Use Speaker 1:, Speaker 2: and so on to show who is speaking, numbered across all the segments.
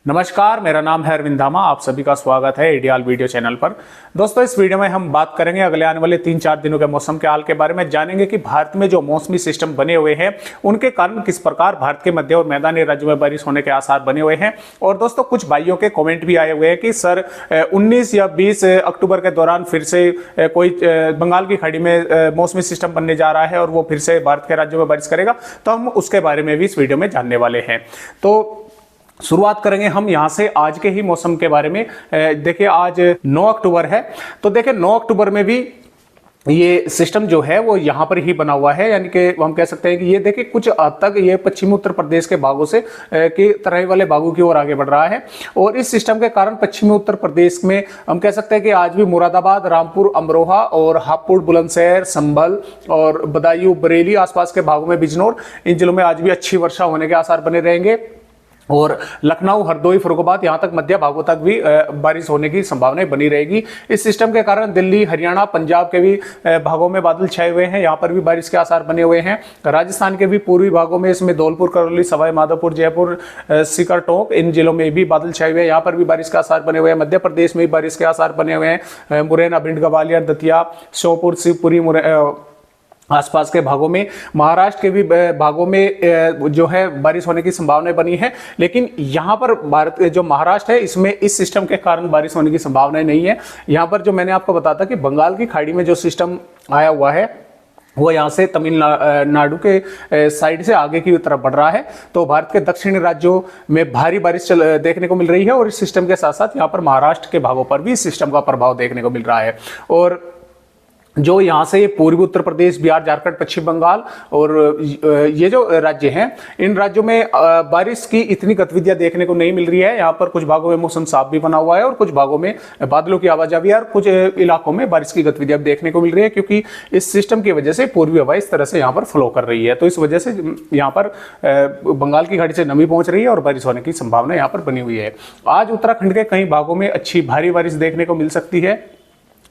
Speaker 1: नमस्कार, मेरा नाम है अरविंद धामा। आप सभी का स्वागत है आइडियल वीडियो चैनल पर। दोस्तों, इस वीडियो में हम बात करेंगे अगले आने वाले 3-4 दिनों के मौसम के हाल के बारे में। जानेंगे कि भारत में जो मौसमी सिस्टम बने हुए हैं उनके कारण किस प्रकार भारत के मध्य और मैदानी राज्यों में बारिश होने के आसार बने हुए हैं। और दोस्तों, कुछ भाइयों के कॉमेंट भी आए हुए हैं कि सर 19 या 20 अक्टूबर के दौरान फिर से कोई बंगाल की खाड़ी में मौसमी सिस्टम बनने जा रहा है और वो फिर से भारत के राज्यों में बारिश करेगा। तो हम उसके बारे में भी इस वीडियो में जानने वाले हैं। तो शुरुआत करेंगे हम यहां से आज के ही मौसम के बारे में। देखिए, आज 9 अक्टूबर है। तो देखिए, 9 अक्टूबर में भी ये सिस्टम जो है वो यहाँ पर ही बना हुआ है, यानी कि हम कह सकते हैं कि ये देखिए कुछ हद तक ये पश्चिमी उत्तर प्रदेश के भागों से के तराई वाले भागों की ओर आगे बढ़ रहा है। और इस सिस्टम के कारण पश्चिमी उत्तर प्रदेश में हम कह सकते हैं कि आज भी मुरादाबाद, रामपुर, अमरोहा और हापुड़, बुलंदशहर, संभल और बदायूं, बरेली आसपास के भागों में, बिजनौर, इन जिलों में आज भी अच्छी वर्षा होने के आसार बने रहेंगे। और लखनऊ, हरदोई, फर्रुखाबाद यहाँ तक मध्य भागों तक भी बारिश होने की संभावनाएं बनी रहेगी। इस सिस्टम के कारण दिल्ली, हरियाणा, पंजाब के भी भागों में बादल छाए हुए हैं, यहाँ पर भी बारिश के आसार बने हुए हैं। राजस्थान के भी पूर्वी भागों में, इसमें धौलपुर, करौली, सवाई माधोपुर, जयपुर, सीकर, टोंक, इन जिलों में भी बादल छाए हुए हैं, यहाँ पर भी बारिश के आसार बने हुए हैं। मध्य प्रदेश में भी बारिश के आसार बने हुए हैं। मुरैना, भिंड, ग्वालियर, दतिया, श्योपुर, शिवपुरी, आसपास के भागों में, महाराष्ट्र के भी भागों में जो है बारिश होने की संभावनाएं बनी है। लेकिन यहाँ पर भारत जो महाराष्ट्र है, इसमें इस सिस्टम के कारण बारिश होने की संभावनाएं नहीं है। यहाँ पर जो मैंने आपको बताया था कि बंगाल की खाड़ी में जो सिस्टम आया हुआ है वो यहाँ से तमिलनाडु के साइड से आगे की तरफ बढ़ रहा है। तो भारत के दक्षिणी राज्यों में भारी बारिश देखने को मिल रही है और इस सिस्टम के साथ साथ यहाँ पर महाराष्ट्र के भागों पर भी इस सिस्टम का प्रभाव देखने को मिल रहा है। और जो यहाँ से पूर्वी उत्तर प्रदेश, बिहार, झारखंड, पश्चिम बंगाल और ये जो राज्य हैं, इन राज्यों में बारिश की इतनी गतिविधियां देखने को नहीं मिल रही है। यहाँ पर कुछ भागों में मौसम साफ भी बना हुआ है और कुछ भागों में बादलों की आवाजाही और कुछ इलाकों में बारिश की गतिविधियां देखने को मिल रही है, क्योंकि इस सिस्टम की वजह से पूर्वी हवा इस तरह से यहाँ पर फ्लो कर रही है। तो इस वजह से यहाँ पर बंगाल की खाड़ी से नमी पहुंच रही है और बारिश होने की संभावना यहाँ पर बनी हुई है। आज उत्तराखंड के कई भागों में अच्छी भारी बारिश देखने को मिल सकती है।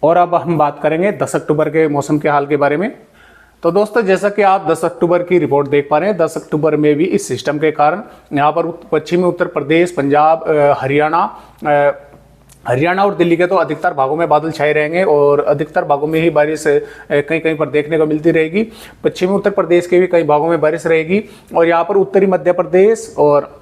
Speaker 1: और अब हम बात करेंगे 10 अक्टूबर के मौसम के हाल के बारे में। तो दोस्तों, जैसा कि आप 10 अक्टूबर की रिपोर्ट देख पा रहे हैं, 10 अक्टूबर में भी इस सिस्टम के कारण यहाँ पर पश्चिमी उत्तर प्रदेश, पंजाब, हरियाणा और दिल्ली के तो अधिकतर भागों में बादल छाए रहेंगे और अधिकतर भागों में ही बारिश कहीं कहीं पर देखने को मिलती रहेगी। पश्चिमी उत्तर प्रदेश के भी कई भागों में बारिश रहेगी और यहाँ पर उत्तरी मध्य प्रदेश और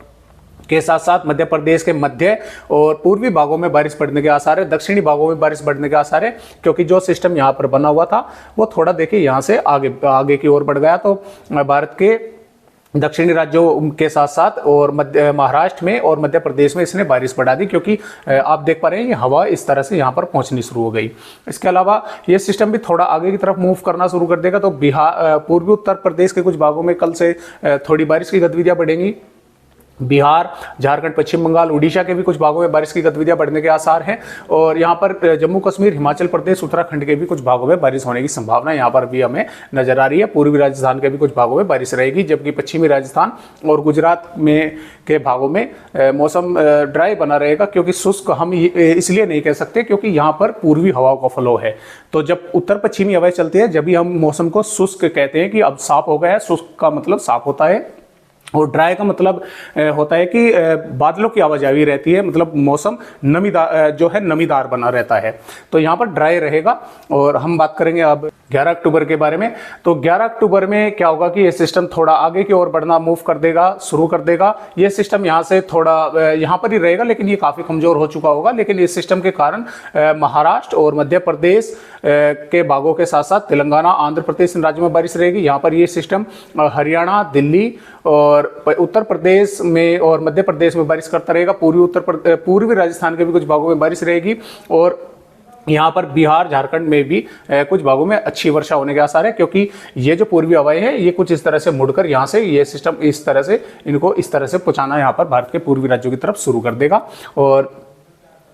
Speaker 1: के साथ साथ मध्य प्रदेश के मध्य और पूर्वी भागों में बारिश पड़ने के आसार है। दक्षिणी भागों में बारिश बढ़ने के आसार है, क्योंकि जो सिस्टम यहाँ पर बना हुआ था वो थोड़ा देखिए यहाँ से आगे की ओर बढ़ गया। तो भारत के दक्षिणी राज्यों के साथ साथ और महाराष्ट्र में और मध्य प्रदेश में इसने बारिश बढ़ा दी, क्योंकि आप देख पा रहे हैं ये हवा इस तरह से यहाँ पर पहुंचनी शुरू हो गई। इसके अलावा ये सिस्टम भी थोड़ा आगे की तरफ मूव करना शुरू कर देगा। तो बिहार, पूर्वी उत्तर प्रदेश के कुछ भागों में कल से थोड़ी बारिश की गतिविधियां बढ़ेंगी। बिहार, झारखंड, पश्चिम बंगाल, उड़ीसा के भी कुछ भागों में बारिश की गतिविधियां बढ़ने के आसार हैं। और यहाँ पर जम्मू कश्मीर, हिमाचल प्रदेश, उत्तराखंड के भी कुछ भागों में बारिश होने की संभावना यहाँ पर भी हमें नजर आ रही है। पूर्वी राजस्थान के भी कुछ भागों में बारिश रहेगी, जबकि पश्चिमी राजस्थान और गुजरात में के भागों में मौसम ड्राई बना रहेगा, क्योंकि शुष्क हम इसलिए नहीं कह सकते क्योंकि यहाँ पर पूर्वी हवाओं का फ्लो है। तो जब उत्तर पश्चिमी हवाएं चलती है, जब भी हम मौसम को शुष्क कहते हैं कि अब साफ हो गया है। शुष्क का मतलब साफ होता है और ड्राई का मतलब होता है कि बादलों की आवाजाही रहती है, मतलब मौसम नमीदार जो है नमीदार बना रहता है। तो यहाँ पर ड्राई रहेगा। और हम बात करेंगे अब 11 अक्टूबर के बारे में। तो 11 अक्टूबर में क्या होगा कि ये सिस्टम थोड़ा आगे की ओर बढ़ना मूव कर देगा, शुरू कर देगा। ये सिस्टम यहाँ से थोड़ा यहाँ पर ही रहेगा, लेकिन ये काफ़ी कमज़ोर हो चुका होगा। लेकिन इस सिस्टम के कारण महाराष्ट्र और मध्य प्रदेश के भागों के साथ साथ तेलंगाना, आंध्र प्रदेश, इन राज्यों में बारिश रहेगी। यहाँ पर ये सिस्टम हरियाणा, दिल्ली और उत्तर प्रदेश में और मध्य प्रदेश में बारिश करता रहेगा। पूर्वी राजस्थान के भी कुछ भागों में बारिश रहेगी और यहाँ पर बिहार, झारखंड में भी कुछ भागों में अच्छी वर्षा होने के आसार है, क्योंकि ये जो पूर्वी हवाएं हैं ये कुछ इस तरह से मुड़कर यहाँ से ये सिस्टम इस तरह से इनको इस तरह से पहुँचाना यहाँ पर भारत के पूर्वी राज्यों की तरफ शुरू कर देगा। और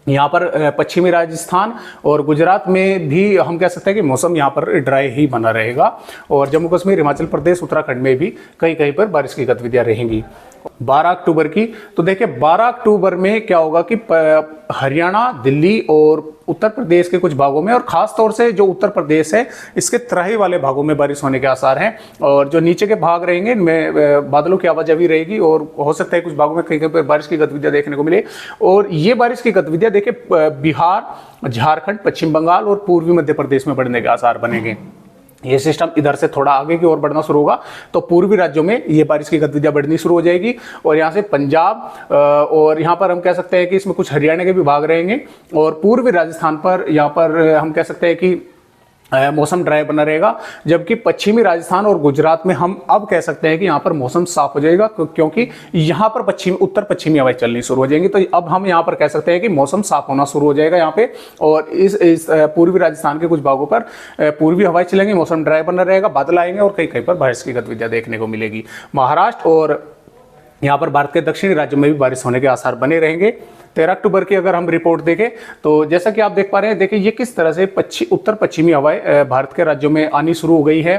Speaker 1: यहाँ पर पश्चिमी राजस्थान और गुजरात में भी हम कह सकते हैं कि मौसम यहाँ पर ड्राई ही बना रहेगा। और जम्मू कश्मीर, हिमाचल प्रदेश, उत्तराखंड में भी कहीं कहीं पर बारिश की गतिविधियां रहेंगी। 12 अक्टूबर की तो देखिए 12 अक्टूबर में क्या होगा कि हरियाणा, दिल्ली और उत्तर प्रदेश के कुछ भागों में और खास तौर से जो उत्तर प्रदेश है इसके तराई वाले भागों में बारिश होने के आसार हैं। और जो नीचे के भाग रहेंगे इनमें बादलों की आवाजाही रहेगी और हो सकता है कुछ भागों में कहीं कहीं पर बारिश की गतिविधियां देखने को मिले। और ये बारिश की गतिविधियां देखिए बिहार, झारखंड, पश्चिम बंगाल और पूर्वी मध्य प्रदेश में बढ़ने के आसार बनेंगे। ये सिस्टम इधर से थोड़ा आगे की ओर बढ़ना शुरू होगा तो पूर्वी राज्यों में ये बारिश की गतिविधियां बढ़नी शुरू हो जाएगी। और यहाँ से पंजाब और यहाँ पर हम कह सकते हैं कि इसमें कुछ हरियाणा के भी भाग रहेंगे और पूर्वी राजस्थान पर यहाँ पर हम कह सकते हैं कि मौसम ड्राई बना रहेगा। जबकि पश्चिमी राजस्थान और गुजरात में हम अब कह सकते हैं कि यहाँ पर मौसम साफ हो जाएगा क्योंकि यहाँ पर उत्तर पश्चिमी हवाएं चलनी शुरू हो जाएंगी। तो अब हम यहाँ पर कह सकते हैं कि मौसम साफ होना शुरू हो जाएगा यहाँ पे। और इस पूर्वी राजस्थान के कुछ भागों पर पूर्वी हवाएं चलेंगी, मौसम ड्राई बना रहेगा, बादल आएंगे और कहीं कहीं पर बारिश की गतिविधियां देखने को मिलेगी। महाराष्ट्र और यहाँ पर भारत के दक्षिणी राज्यों में भी बारिश होने के आसार बने रहेंगे। 13 अक्टूबर की अगर हम रिपोर्ट देखें तो जैसा कि आप देख पा रहे हैं, देखिए ये किस तरह से उत्तर पश्चिमी हवाएं भारत के राज्यों में आनी शुरू हो गई है।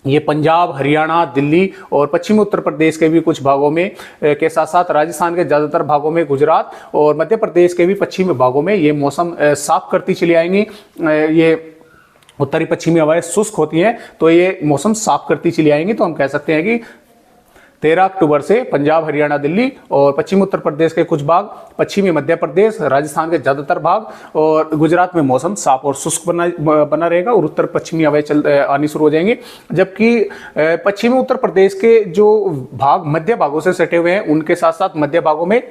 Speaker 1: ये पंजाब, हरियाणा, दिल्ली और पश्चिमी उत्तर प्रदेश के भी कुछ भागों में के साथ साथ राजस्थान के ज़्यादातर भागों में, गुजरात और मध्य प्रदेश के भी पश्चिमी भागों में ये मौसम साफ करती चली आएंगी। ये उत्तरी पश्चिमी हवाएं शुष्क होती हैं तो ये मौसम साफ करती चली आएंगी। तो हम कह सकते हैं कि 13 अक्टूबर से पंजाब, हरियाणा, दिल्ली और पश्चिमी उत्तर प्रदेश के कुछ भाग, पश्चिमी मध्य प्रदेश, राजस्थान के ज़्यादातर भाग और गुजरात में मौसम साफ और शुष्क बना रहेगा और उत्तर पश्चिमी हवाएं आनी शुरू हो जाएंगी। जबकि पश्चिमी उत्तर प्रदेश के जो भाग मध्य भागों से सटे हुए हैं उनके साथ साथ मध्य भागों में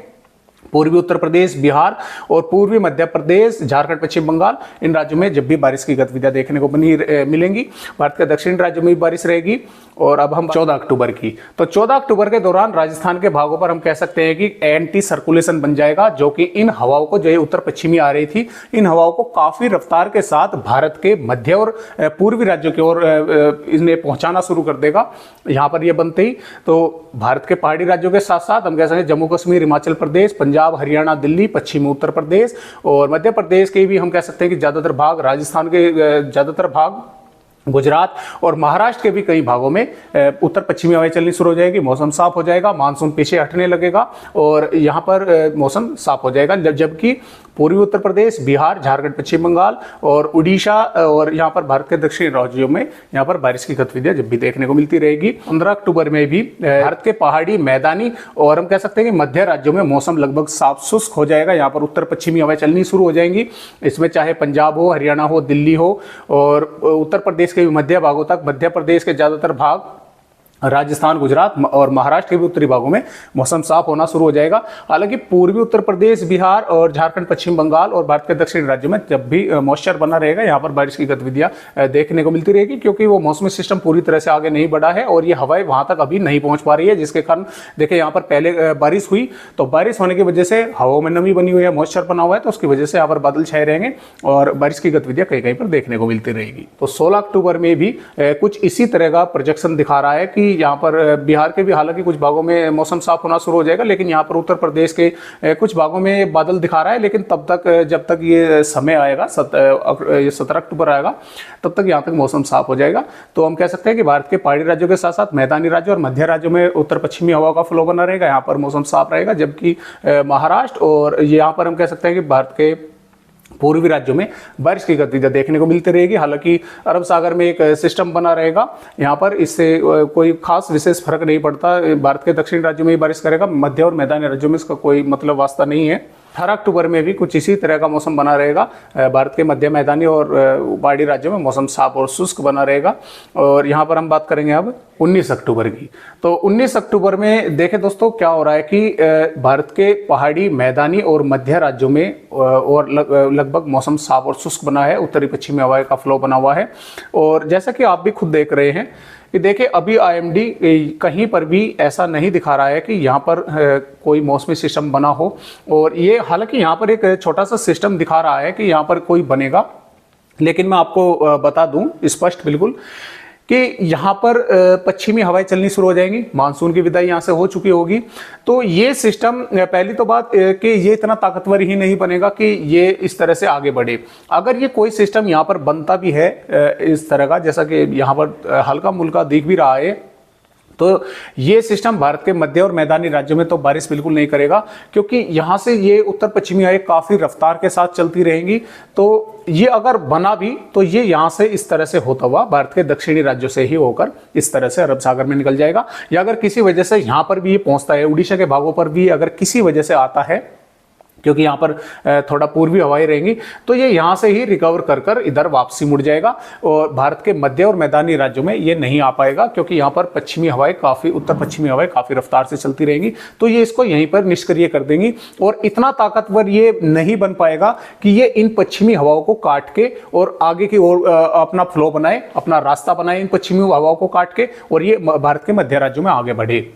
Speaker 1: पूर्वी उत्तर प्रदेश, बिहार और पूर्वी मध्य प्रदेश, झारखंड, पश्चिम बंगाल, इन राज्यों में जब भी बारिश की गतिविधियां देखने को मिलेंगी। भारत के दक्षिणी राज्यों में भी बारिश रहेगी। और अब हम 14 अक्टूबर की, तो 14 अक्टूबर के दौरान राजस्थान के भागों पर हम कह सकते हैं कि एंटी सर्कुलेशन बन जाएगा, जो कि इन हवाओं को, जो ये उत्तर पश्चिमी आ रही थी, इन हवाओं को काफी रफ्तार के साथ भारत के मध्य और पूर्वी राज्यों की ओर इन्हें पहुंचाना शुरू कर देगा। यहाँ पर ये बनते ही तो भारत के पहाड़ी राज्यों के साथ साथ हम कह सकते हैं जम्मू कश्मीर, हिमाचल प्रदेश, पंजाब, हरियाणा, दिल्ली, पश्चिमी उत्तर प्रदेश और मध्य प्रदेश के भी हम कह सकते हैं कि ज्यादातर भाग, राजस्थान के ज्यादातर भाग, गुजरात और महाराष्ट्र के भी कई भागों में उत्तर पश्चिमी हवाएं चलनी शुरू हो जाएगी। मौसम साफ हो जाएगा, मानसून पीछे हटने लगेगा और यहाँ पर मौसम साफ हो जाएगा। जबकि पूर्वी उत्तर प्रदेश, बिहार, झारखंड, पश्चिम बंगाल और उड़ीसा और यहाँ पर भारत के दक्षिणी राज्यों में यहाँ पर बारिश की गतिविधियां जब भी देखने को मिलती रहेगी। 15 अक्टूबर में भी भारत के पहाड़ी, मैदानी और हम कह सकते हैं कि मध्य राज्यों में मौसम लगभग साफ शुष्क हो जाएगा। यहाँ पर उत्तर पश्चिमी हवाएं चलनी शुरू हो जाएंगी। इसमें चाहे पंजाब हो, हरियाणा हो, दिल्ली हो और उत्तर प्रदेश के मध्य भागों तक, मध्य प्रदेश के ज्यादातर भाग, राजस्थान, गुजरात और महाराष्ट्र के भी उत्तरी भागों में मौसम साफ होना शुरू हो जाएगा। हालांकि पूर्वी उत्तर प्रदेश, बिहार और झारखंड, पश्चिम बंगाल और भारत के दक्षिणी राज्यों में जब भी मॉइस्चर बना रहेगा, यहाँ पर बारिश की गतिविधियां देखने को मिलती रहेगी, क्योंकि वो मौसमी सिस्टम पूरी तरह से आगे नहीं बढ़ा है और ये हवाएं वहां तक अभी नहीं पहुंच पा रही है, जिसके कारण देखिए यहाँ पर पहले बारिश हुई तो बारिश होने की वजह से हवाओं में नमी बनी हुई है, मॉइस्चर बना हुआ है, तो उसकी वजह से यहाँ पर बादल छाए रहेंगे और बारिश की गतिविधियां कहीं कहीं पर देखने को मिलती रहेगी। तो 16 अक्टूबर में भी कुछ इसी तरह का प्रोजेक्शन दिखा रहा है कि यहाँ पर बिहार के भी हालांकि कुछ भागों में मौसम साफ होना शुरू हो जाएगा, लेकिन यहाँ पर उत्तर प्रदेश के कुछ भागों में बादल दिखा रहा है। लेकिन तब तक, जब तक ये समय आएगा, 17 अक्टूबर आएगा, तब तक यहाँ तक मौसम साफ हो जाएगा। तो हम कह सकते हैं कि भारत के पहाड़ी राज्यों के साथ साथ मैदानी राज्यों और मध्य राज्यों में उत्तर पश्चिमी हवा का फ्लो बना रहेगा, यहाँ पर मौसम साफ रहेगा। जबकि महाराष्ट्र और यहाँ पर हम कह सकते हैं कि भारत के पूर्वी राज्यों में बारिश की गतिविधियां देखने को मिलती रहेगी। हालांकि अरब सागर में एक सिस्टम बना रहेगा, यहाँ पर इससे कोई खास विशेष फर्क नहीं पड़ता। भारत के दक्षिणी राज्यों में ही बारिश करेगा, मध्य और मैदानी राज्यों में इसका कोई मतलब वास्ता नहीं है। 18 अक्टूबर में भी कुछ इसी तरह का मौसम बना रहेगा। भारत के मध्य, मैदानी और पहाड़ी राज्यों में मौसम साफ और शुष्क बना रहेगा। और यहाँ पर हम बात करेंगे अब 19 अक्टूबर की। तो 19 अक्टूबर में देखें दोस्तों क्या हो रहा है कि भारत के पहाड़ी, मैदानी और मध्य राज्यों में और लगभग मौसम साफ और शुष्क बना है, उत्तरी पश्चिमी हवाएं का फ्लो बना हुआ है। और जैसा कि आप भी खुद देख रहे हैं कि देखिए अभी IMD कहीं पर भी ऐसा नहीं दिखा रहा है कि यहाँ पर कोई मौसमी सिस्टम बना हो। और ये हालांकि यहाँ पर एक छोटा सा सिस्टम दिखा रहा है कि यहाँ पर कोई बनेगा, लेकिन मैं आपको बता दूं स्पष्ट बिल्कुल कि यहाँ पर पश्चिमी हवाएं चलनी शुरू हो जाएंगी, मानसून की विदाई यहाँ से हो चुकी होगी। तो ये सिस्टम, पहली तो बात कि ये इतना ताकतवर ही नहीं बनेगा कि ये इस तरह से आगे बढ़े। अगर ये कोई सिस्टम यहाँ पर बनता भी है इस तरह का, जैसा कि यहाँ पर हल्का मुल्का दिख भी रहा है, तो ये सिस्टम भारत के मध्य और मैदानी राज्यों में तो बारिश बिल्कुल नहीं करेगा, क्योंकि यहां से ये उत्तर पश्चिमी हवाएं काफी रफ्तार के साथ चलती रहेंगी। तो ये अगर बना भी तो ये यहां से इस तरह से होता हुआ भारत के दक्षिणी राज्यों से ही होकर इस तरह से अरब सागर में निकल जाएगा। या अगर किसी वजह से यहां पर भी ये पहुंचता है, उड़ीसा के भागों पर भी अगर किसी वजह से आता है, क्योंकि यहाँ पर थोड़ा पूर्वी हवाएं रहेंगी, तो ये यहाँ से ही रिकवर कर कर इधर वापसी मुड़ जाएगा और भारत के मध्य और मैदानी राज्यों में ये नहीं आ पाएगा, क्योंकि यहाँ पर पश्चिमी हवाएं काफ़ी, उत्तर पश्चिमी हवाएं काफ़ी रफ्तार से चलती रहेंगी। तो ये इसको यहीं पर निष्क्रिय कर देंगी और इतना ताकतवर ये नहीं बन पाएगा कि ये इन पश्चिमी हवाओं को काट के और आगे की ओर अपना फ्लो बनाए, अपना रास्ता बनाए इन पश्चिमी हवाओं को काट के, और ये भारत के मध्य राज्यों में आगे बढ़े।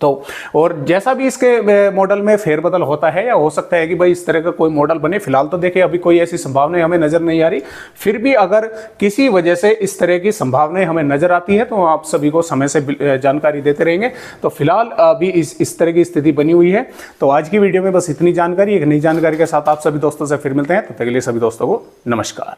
Speaker 1: तो और जैसा भी इसके मॉडल में फेरबदल होता है, या हो सकता है कि भाई इस तरह का कोई मॉडल बने, फिलहाल तो देखिए अभी कोई ऐसी संभावनाएं हमें नजर नहीं आ रही। फिर भी अगर किसी वजह से इस तरह की संभावनाएं हमें नजर आती है तो आप सभी को समय से जानकारी देते रहेंगे। तो फिलहाल अभी इस तरह की स्थिति बनी हुई है। तो आज की वीडियो में बस इतनी जानकारी, एक नई जानकारी के साथ आप सभी दोस्तों से फिर मिलते हैं। तब तक के लिए सभी दोस्तों को नमस्कार।